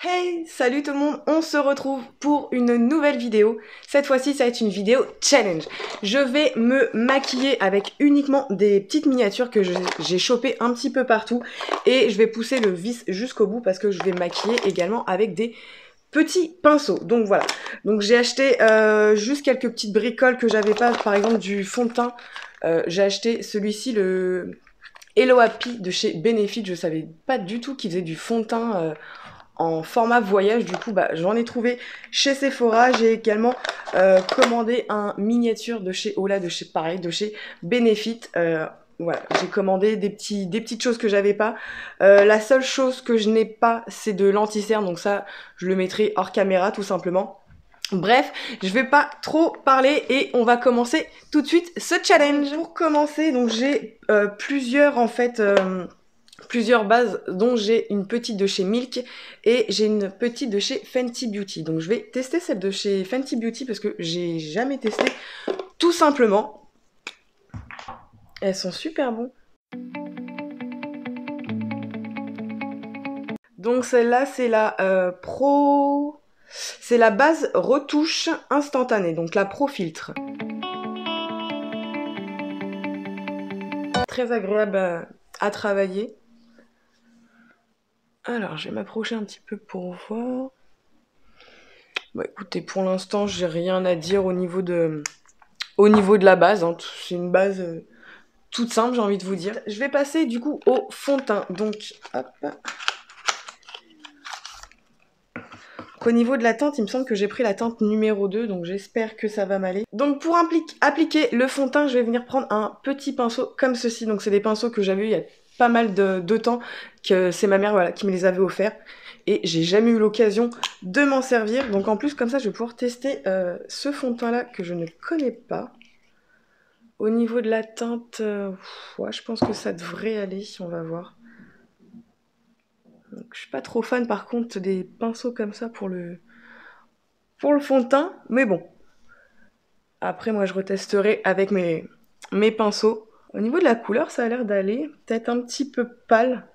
Hey, salut tout le monde, on se retrouve pour une nouvelle vidéo. Cette fois-ci, ça va être une vidéo challenge. Je vais me maquiller avec uniquement des petites miniatures que j'ai chopées un petit peu partout. Et je vais pousser le vis jusqu'au bout parce que je vais maquiller également avec des petits pinceaux. Donc voilà, donc j'ai acheté juste quelques petites bricoles que j'avais pas, par exemple du fond de teint. J'ai acheté celui-ci, le Hello Happy de chez Benefit. Je savais pas du tout qu'ils faisaient du fond de teint en format voyage. Du coup j'en ai trouvé chez Sephora. J'ai également commandé un miniature de chez Ola, de chez Benefit. Voilà, j'ai commandé des petites choses que j'avais pas. La seule chose que je n'ai pas, c'est de l'anti-cerne, donc ça je le mettrai hors caméra tout simplement. Bref, je vais pas trop parler et on va commencer tout de suite ce challenge. Pour commencer, donc j'ai plusieurs bases, dont j'ai une petite de chez Milk et j'ai une petite de chez Fenty Beauty. Donc je vais tester celle de chez Fenty Beauty parce que j'ai jamais testé, tout simplement. Elles sont super bonnes. Donc celle-là, c'est la c'est la base retouche instantanée, donc la Pro Filtre. Très agréable à travailler. Alors, je vais m'approcher un petit peu pour voir. Bon, écoutez, pour l'instant, j'ai rien à dire au niveau de la base. Hein. C'est une base toute simple, j'ai envie de vous dire. Je vais passer du coup au fond de teint. Donc, hop. Au niveau de la teinte, il me semble que j'ai pris la teinte numéro 2, donc j'espère que ça va m'aller. Donc pour appliquer le fond de teint, je vais venir prendre un petit pinceau comme ceci. Donc c'est des pinceaux que j'avais eu il y a pas mal de temps, que c'est ma mère voilà, qui me les avait offerts. Et j'ai jamais eu l'occasion de m'en servir. Donc en plus, comme ça, je vais pouvoir tester ce fond de teint-là que je ne connais pas. Au niveau de la teinte, ouais, je pense que ça devrait aller, on va voir. Donc, je suis pas trop fan par contre des pinceaux comme ça pour le fond de teint, mais bon. Après, moi, je retesterai avec mes pinceaux. Au niveau de la couleur, ça a l'air d'aller. Peut-être un petit peu pâle.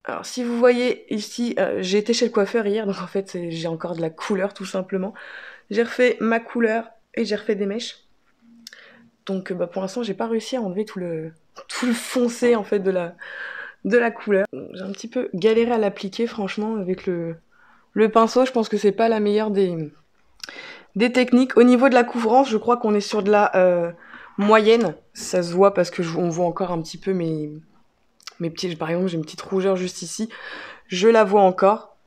Alors, si vous voyez ici, j'ai été chez le coiffeur hier, donc en fait, j'ai encore de la couleur, tout simplement. J'ai refait ma couleur et j'ai refait des mèches. Donc, pour l'instant, j'ai pas réussi à enlever tout le foncé, en fait, de la couleur. J'ai un petit peu galéré à l'appliquer, franchement, avec le pinceau. Je pense que c'est pas la meilleure des techniques. Au niveau de la couvrance, je crois qu'on est sur de la moyenne. Ça se voit parce que on voit encore un petit peu mes petits... Par exemple, j'ai une petite rougeur juste ici. Je la vois encore.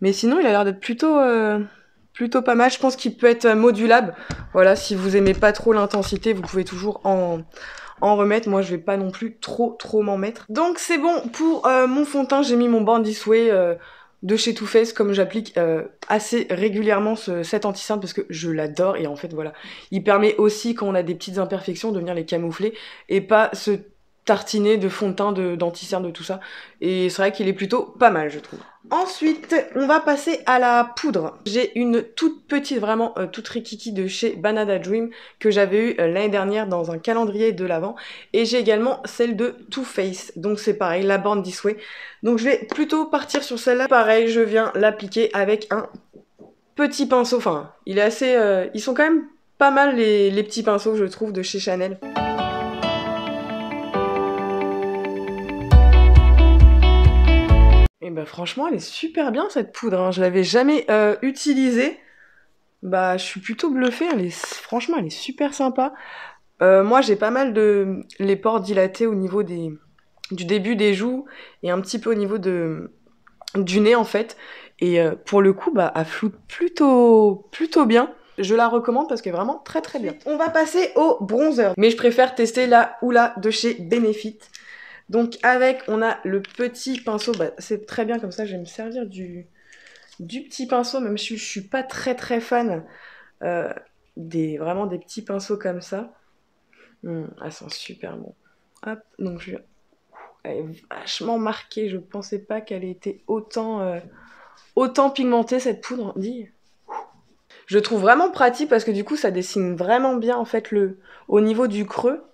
Mais sinon, il a l'air d'être plutôt pas mal. Je pense qu'il peut être modulable. Voilà, si vous aimez pas trop l'intensité, vous pouvez toujours en remettre. Moi, je vais pas non plus trop m'en mettre. Donc, c'est bon pour mon fond de teint. J'ai mis mon Bandit Way de chez Too Faced, comme j'applique assez régulièrement cet anti-cerne parce que je l'adore. Et en fait, voilà, il permet aussi, quand on a des petites imperfections, de venir les camoufler et pas se tartiner de fond de teint, d'anti-cerne, de tout ça. Et c'est vrai qu'il est plutôt pas mal, je trouve. Ensuite, on va passer à la poudre. J'ai une toute petite, vraiment toute rikiki de chez Banana Dream que j'avais eu l'année dernière dans un calendrier de l'Avent. Et j'ai également celle de Too Faced. Donc c'est pareil, la Born This Way. Donc je vais plutôt partir sur celle-là. Pareil, je viens l'appliquer avec un petit pinceau. Enfin, il est assez... ils sont quand même pas mal les petits pinceaux, je trouve, de chez Chanel. Et bah franchement, elle est super bien cette poudre, hein. Je l'avais jamais utilisée. Bah, je suis plutôt bluffée. Franchement, elle est super sympa. Moi, j'ai pas mal les pores dilatés au niveau du début des joues et un petit peu au niveau du nez en fait. Et pour le coup, bah, elle floute plutôt bien. Je la recommande parce qu'elle est vraiment très bien. On va passer au bronzer. Mais je préfère tester la Oula de chez Benefit. Donc on a le petit pinceau, bah, c'est très bien comme ça, je vais me servir du petit pinceau, même si je suis pas très fan vraiment des petits pinceaux comme ça. Elles sont super bon. Hop, donc elle est vachement marquée, je pensais pas qu'elle était autant pigmentée cette poudre, dit. Je trouve vraiment pratique parce que du coup ça dessine vraiment bien en fait au niveau du creux.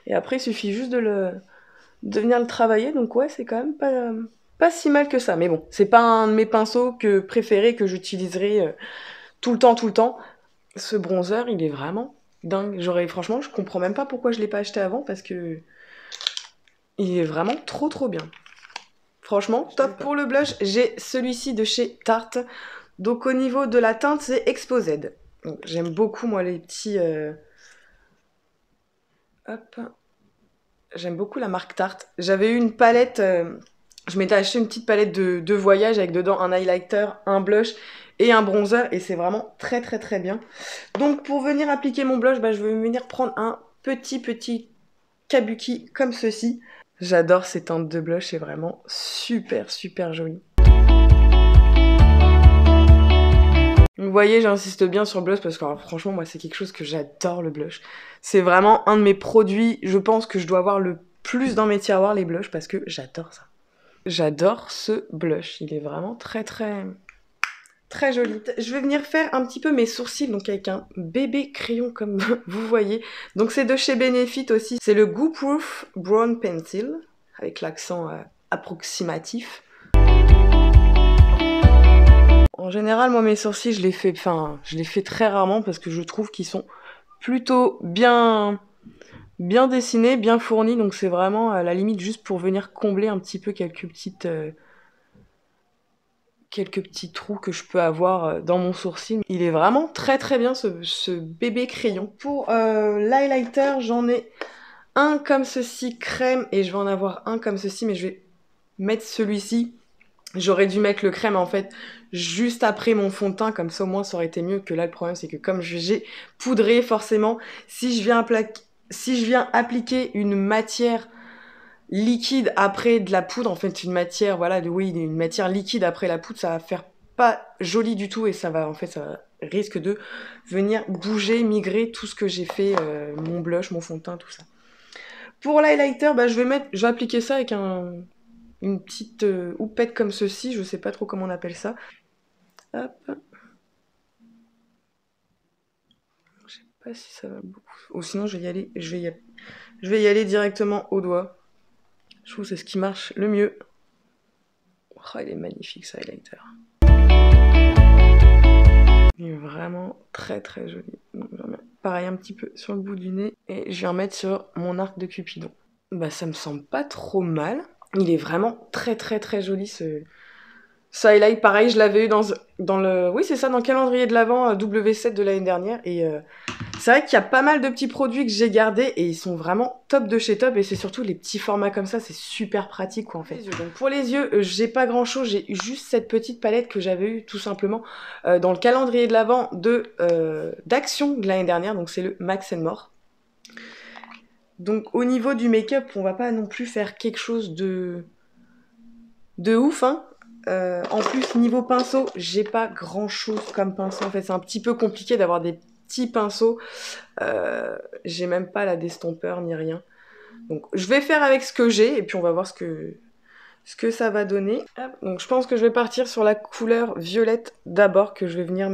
Et après il suffit juste de venir le travailler, donc ouais, c'est quand même pas si mal que ça. Mais bon, c'est pas un de mes pinceaux préférés que j'utiliserai tout le temps. Ce bronzer, il est vraiment dingue. Franchement, je comprends même pas pourquoi je l'ai pas acheté avant parce que il est vraiment trop bien. Franchement, top. Pour le blush, j'ai celui-ci de chez Tarte. Donc au niveau de la teinte, c'est Exposed. J'aime beaucoup moi les petits... Hop. J'aime beaucoup la marque Tarte. J'avais eu une palette... Je m'étais acheté une petite palette de voyage avec dedans un highlighter, un blush et un bronzer. Et c'est vraiment très bien. Donc pour venir appliquer mon blush, je vais venir prendre un petit kabuki comme ceci. J'adore ces teintes de blush, c'est vraiment super joli. Vous voyez, j'insiste bien sur le blush parce que alors, franchement, moi, c'est quelque chose que j'adore, le blush. C'est vraiment un de mes produits, je pense que je dois avoir le plus dans mes tiroirs, les blushs, parce que j'adore ça. J'adore ce blush, il est vraiment très joli. Je vais venir faire un petit peu mes sourcils, donc avec un bébé crayon comme vous voyez. Donc c'est de chez Benefit aussi, c'est le Goo Proof Brown Pencil, avec l'accent approximatif. En général, moi mes sourcils, je les fais très rarement parce que je trouve qu'ils sont plutôt bien dessinés, bien fournis, donc c'est vraiment à la limite juste pour venir combler un petit peu quelques petits trous que je peux avoir dans mon sourcil. Il est vraiment très bien ce bébé crayon. Pour l'highlighter, j'en ai un comme ceci crème et je vais en avoir un comme ceci, mais je vais mettre celui-ci. J'aurais dû mettre le crème en fait juste après mon fond de teint, comme ça au moins ça aurait été mieux. Que là le problème c'est que comme j'ai poudré forcément, si je viens appliquer une matière liquide après de la poudre, en fait une matière une matière liquide après la poudre, ça va faire pas joli du tout et ça risque de venir bouger, migrer tout ce que j'ai fait, mon blush, mon fond de teint, tout ça. Pour l'highlighter, je vais appliquer ça avec une petite houppette comme ceci, je sais pas trop comment on appelle ça. Hop. Je sais pas si ça va beaucoup. Ou sinon je vais y aller directement au doigt. Je trouve que c'est ce qui marche le mieux. Oh, il est magnifique ce highlighter. Il est vraiment très joli. Donc, je vais remettre pareil un petit peu sur le bout du nez et je vais remettre sur mon arc de Cupidon. Ça me semble pas trop mal. Il est vraiment très joli ce highlight. Pareil, je l'avais eu dans le... Oui, c'est ça, dans le calendrier de l'Avent W7 de l'année dernière. Et c'est vrai qu'il y a pas mal de petits produits que j'ai gardés et ils sont vraiment top de chez top. Et c'est surtout les petits formats comme ça, c'est super pratique quoi en fait. Donc pour les yeux, j'ai pas grand chose. J'ai juste cette petite palette que j'avais eue tout simplement dans le calendrier de l'Avent d'Action de l'année dernière. Donc c'est le Max & More. Donc au niveau du make-up, on va pas non plus faire quelque chose de ouf, hein. En plus, niveau pinceau, j'ai pas grand chose comme pinceau. En fait, c'est un petit peu compliqué d'avoir des petits pinceaux. J'ai même pas la d'estompeur ni rien. Donc, je vais faire avec ce que j'ai et puis on va voir ce que ça va donner. Donc, je pense que je vais partir sur la couleur violette d'abord, que je vais venir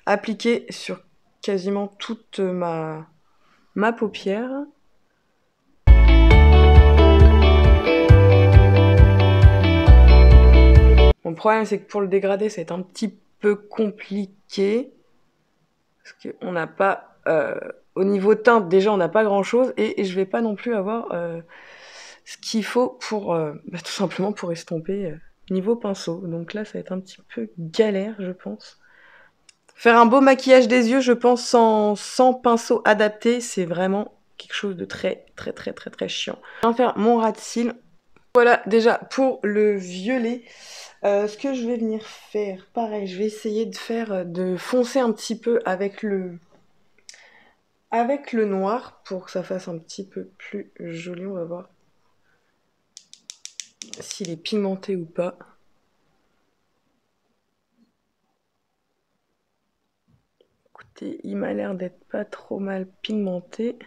appliquer sur quasiment toute ma paupière. Bon, le problème, c'est que pour le dégradé, c'est un petit peu compliqué. Parce qu'on n'a pas... au niveau teinte, déjà, on n'a pas grand-chose. Et je vais pas non plus avoir ce qu'il faut pour... tout simplement pour estomper niveau pinceau. Donc là, ça va être un petit peu galère, je pense. Faire un beau maquillage des yeux, je pense, sans pinceau adapté, c'est vraiment quelque chose de très chiant. Je vais faire mon ras de cils. Voilà, déjà, pour le violet... ce que je vais venir faire, pareil, je vais essayer de foncer un petit peu avec le noir pour que ça fasse un petit peu plus joli. On va voir s'il est pigmenté ou pas. Écoutez, il m'a l'air d'être pas trop mal pigmenté.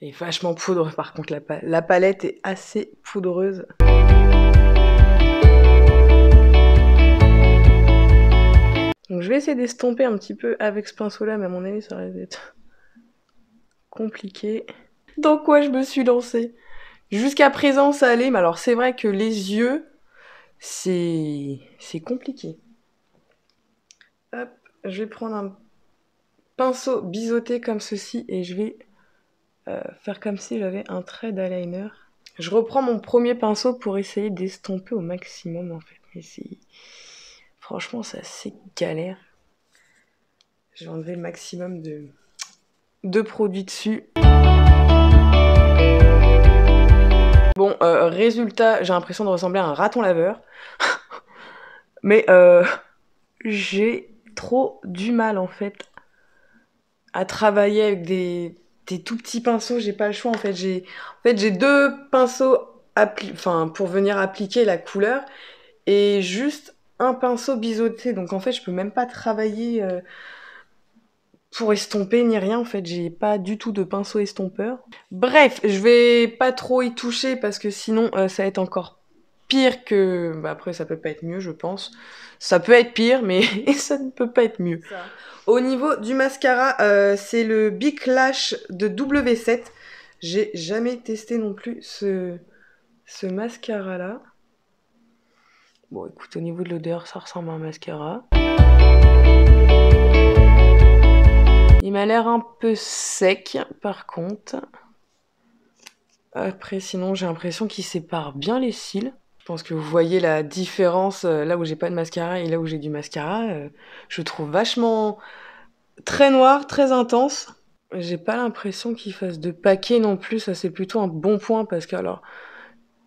Et vachement poudre, par contre la palette est assez poudreuse. Donc je vais essayer d'estomper un petit peu avec ce pinceau là, mais à mon avis ça risque d'être compliqué. dans quoi je me suis lancée. Jusqu'à présent, ça allait, mais alors c'est vrai que les yeux, c'est compliqué. Hop, je vais prendre un pinceau biseauté comme ceci et je vais faire comme si j'avais un trait d'eyeliner. Je reprends mon premier pinceau pour essayer d'estomper au maximum en fait. Mais c'est... Franchement, c'est assez galère. Je vais enlever le maximum de produits dessus. Bon, résultat, j'ai l'impression de ressembler à un raton laveur. Mais j'ai trop du mal en fait à travailler avec des tout petits pinceaux. J'ai pas le choix en fait. J'ai deux pinceaux pour venir appliquer la couleur et juste un pinceau biseauté. Donc en fait, je peux même pas travailler pour estomper ni rien. En fait, j'ai pas du tout de pinceau estompeur. Bref, je vais pas trop y toucher parce que sinon ça va être encore pire que... Bah après, ça peut pas être mieux, je pense. Ça peut être pire, mais ça ne peut pas être mieux. Ça. Au niveau du mascara, c'est le Big Lash de W7. J'ai jamais testé non plus ce mascara-là. Bon, écoute, au niveau de l'odeur, ça ressemble à un mascara. Il m'a l'air un peu sec, par contre. Après, sinon, j'ai l'impression qu'il sépare bien les cils. Je pense que vous voyez la différence là où j'ai pas de mascara et là où j'ai du mascara. Je trouve vachement très noir, très intense. J'ai pas l'impression qu'il fasse de paquet non plus. Ça, c'est plutôt un bon point parce que, alors,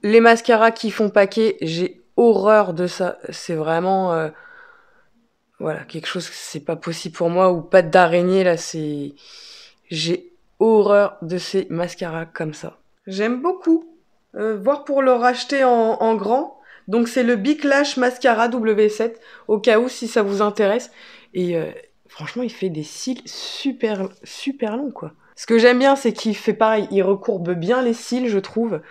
les mascaras qui font paquet, j'ai horreur de ça. C'est vraiment... voilà, quelque chose que c'est pas possible pour moi. Ou pâte d'araignée, là, c'est... J'ai horreur de ces mascaras comme ça. J'aime beaucoup. Voir pour le racheter en grand. Donc c'est le Big Lash Mascara W7, au cas où si ça vous intéresse. Et franchement, il fait des cils super, super longs, quoi. Ce que j'aime bien, c'est qu'il fait pareil, il recourbe bien les cils, je trouve.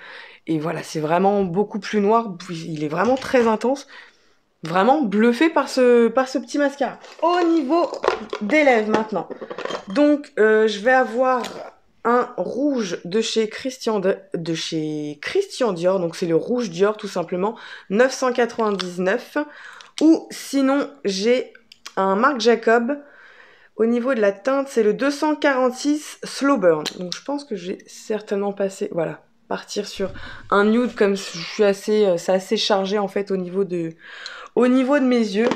Et voilà, c'est vraiment beaucoup plus noir, il est vraiment très intense. Vraiment bluffé par ce petit mascara. Au niveau des lèvres maintenant. Donc, je vais avoir un rouge de chez Christian Dior, donc c'est le rouge Dior tout simplement, 999. Ou sinon j'ai un Marc Jacob, au niveau de la teinte c'est le 246 Slow Burn. Donc je pense que j'ai certainement partir sur un nude comme je suis c'est assez chargé en fait au niveau de mes yeux.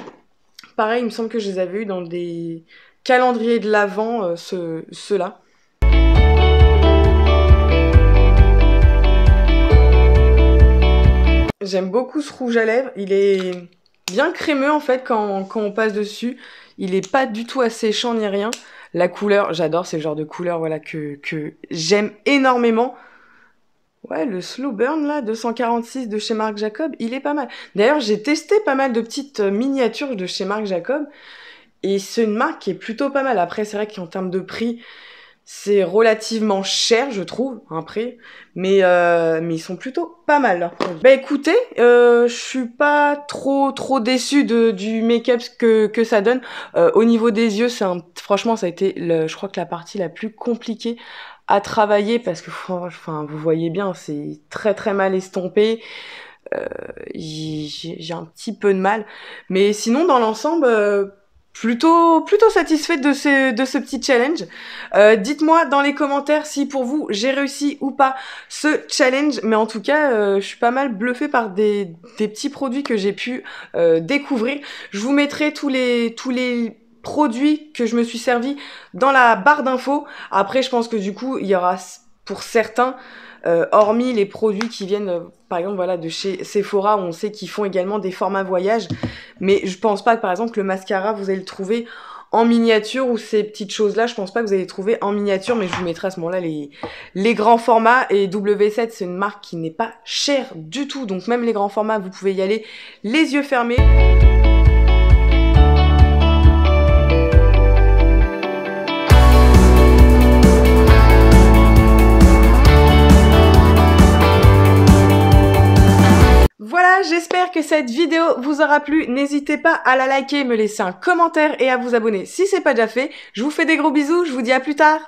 Pareil, il me semble que je les avais eu dans des calendriers de l'Avent, ceux-là. J'aime beaucoup ce rouge à lèvres, il est bien crémeux en fait quand on passe dessus. Il est pas du tout asséchant ni rien. La couleur, j'adore, c'est le genre de couleur voilà, que j'aime énormément. Ouais, le Slow Burn là, 246 de chez Marc Jacob, il est pas mal. D'ailleurs, j'ai testé pas mal de petites miniatures de chez Marc Jacob. Et c'est une marque qui est plutôt pas mal. Après, c'est vrai qu'en termes de prix, c'est relativement cher, je trouve, un prix. Mais ils sont plutôt pas mal, leurs produits. Bah écoutez, je suis pas trop déçue du make-up que ça donne. Au niveau des yeux, franchement, ça a été, je crois que la partie la plus compliquée à travailler parce que, enfin, vous voyez bien, c'est très très mal estompé. J'ai un petit peu de mal. Mais sinon, dans l'ensemble... plutôt satisfaite de ce petit challenge. Dites-moi dans les commentaires si pour vous j'ai réussi ou pas ce challenge, mais en tout cas je suis pas mal bluffée par des petits produits que j'ai pu découvrir. Je vous mettrai tous les produits que je me suis servi dans la barre d'infos. Après je pense que du coup il y aura pour certains hormis les produits qui viennent par exemple voilà de chez Sephora, où on sait qu'ils font également des formats voyage, mais je pense pas que par exemple le mascara vous allez le trouver en miniature, ou ces petites choses là je pense pas que vous allez les trouver en miniature, mais je vous mettrai à ce moment là les grands formats. Et W7 c'est une marque qui n'est pas chère du tout, donc même les grands formats vous pouvez y aller les yeux fermés. Voilà, j'espère que cette vidéo vous aura plu. N'hésitez pas à la liker, me laisser un commentaire et à vous abonner si c'est pas déjà fait. Je vous fais des gros bisous, je vous dis à plus tard.